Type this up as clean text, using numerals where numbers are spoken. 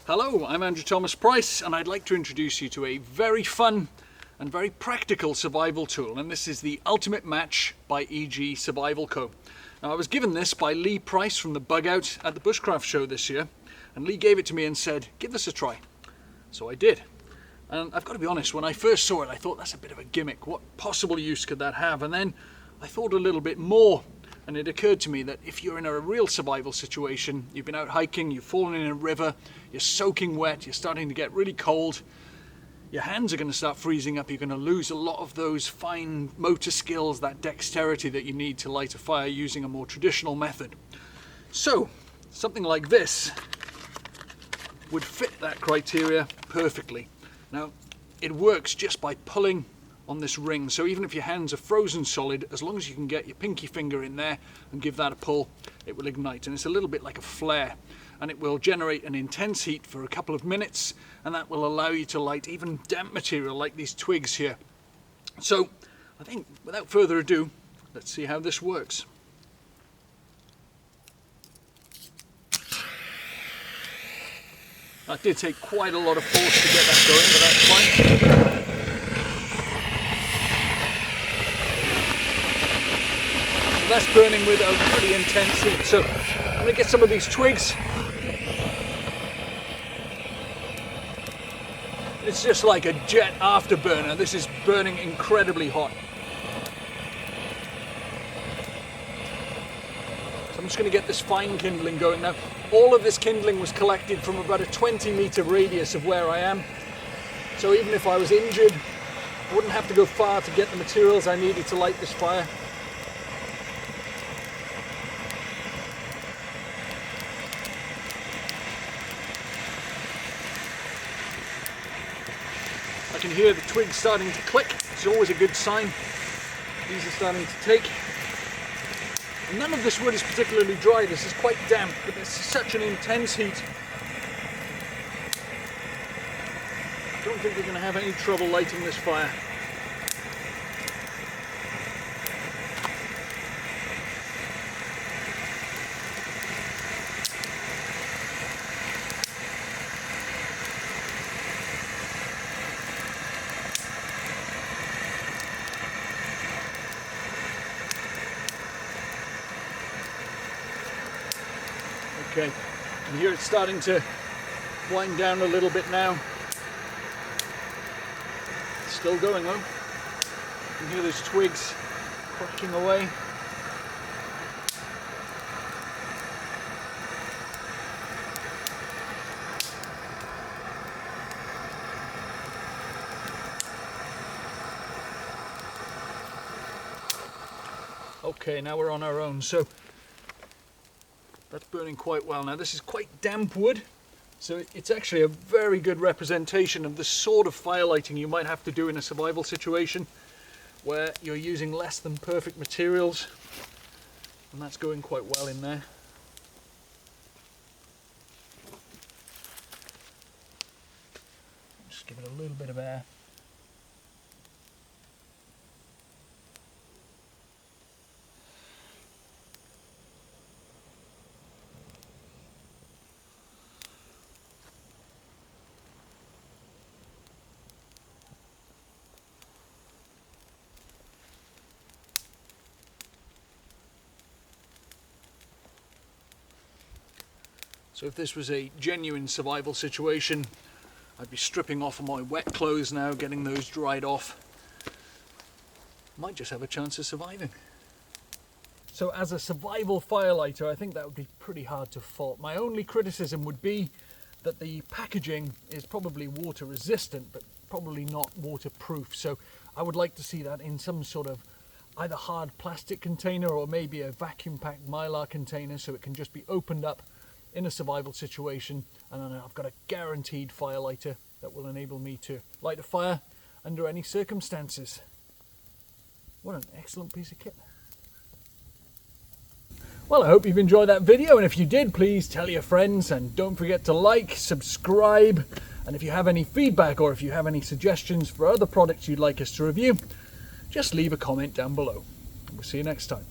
Hello, I'm Andrew Thomas Price and I'd like to introduce you to a very fun and very practical survival tool, and this is the Ultimate Match by EG Survival Co. Now, I was given this by Lee Price from the Bug Out at the Bushcraft show this year, and Lee gave it to me and said, give this a try. So I did. And I've got to be honest, when I first saw it I thought that's a bit of a gimmick, what possible use could that have? And then I thought a little bit more, and it occurred to me that if you're in a real survival situation, you've been out hiking, you've fallen in a river, you're soaking wet, you're starting to get really cold, your hands are going to start freezing up, you're going to lose a lot of those fine motor skills, that dexterity that you need to light a fire using a more traditional method. So, something like this would fit that criteria perfectly. Now, it works just by pulling on this ring, so even if your hands are frozen solid, as long as you can get your pinky finger in there and give that a pull, it will ignite. And it's a little bit like a flare, and it will generate an intense heat for a couple of minutes, and that will allow you to light even damp material like these twigs here. So I think without further ado, let's see how this works. That did take quite a lot of force to get that going, but that's fine. That's burning with a pretty intense heat. So I'm going to get some of these twigs. It's just like a jet afterburner. This is burning incredibly hot. So I'm just going to get this fine kindling going now. All of this kindling was collected from about a 20-meter radius of where I am. So even if I was injured, I wouldn't have to go far to get the materials I needed to light this fire. I can hear the twigs starting to click. It's always a good sign. These are starting to take. And none of this wood is particularly dry. This is quite damp, but it's such an intense heat. I don't think we're going to have any trouble lighting this fire. Okay, and here it's starting to wind down a little bit now. It's still going though. You can hear those twigs cracking away. Okay, now we're on our own. So that's burning quite well. Now this is quite damp wood, so it's actually a very good representation of the sort of fire lighting you might have to do in a survival situation where you're using less than perfect materials, and that's going quite well in there. Just give it a little bit of air. So if this was a genuine survival situation, I'd be stripping off my wet clothes now, getting those dried off. Might just have a chance of surviving. So as a survival firelighter, I think that would be pretty hard to fault. My only criticism would be that the packaging is probably water resistant, but probably not waterproof. So I would like to see that in some sort of either hard plastic container or maybe a vacuum packed mylar container, so it can just be opened up in a survival situation, and then I've got a guaranteed firelighter that will enable me to light a fire under any circumstances. What an excellent piece of kit. Well, I hope you've enjoyed that video, and if you did, please tell your friends, and don't forget to like, subscribe, and if you have any feedback or if you have any suggestions for other products you'd like us to review, just leave a comment down below. We'll see you next time.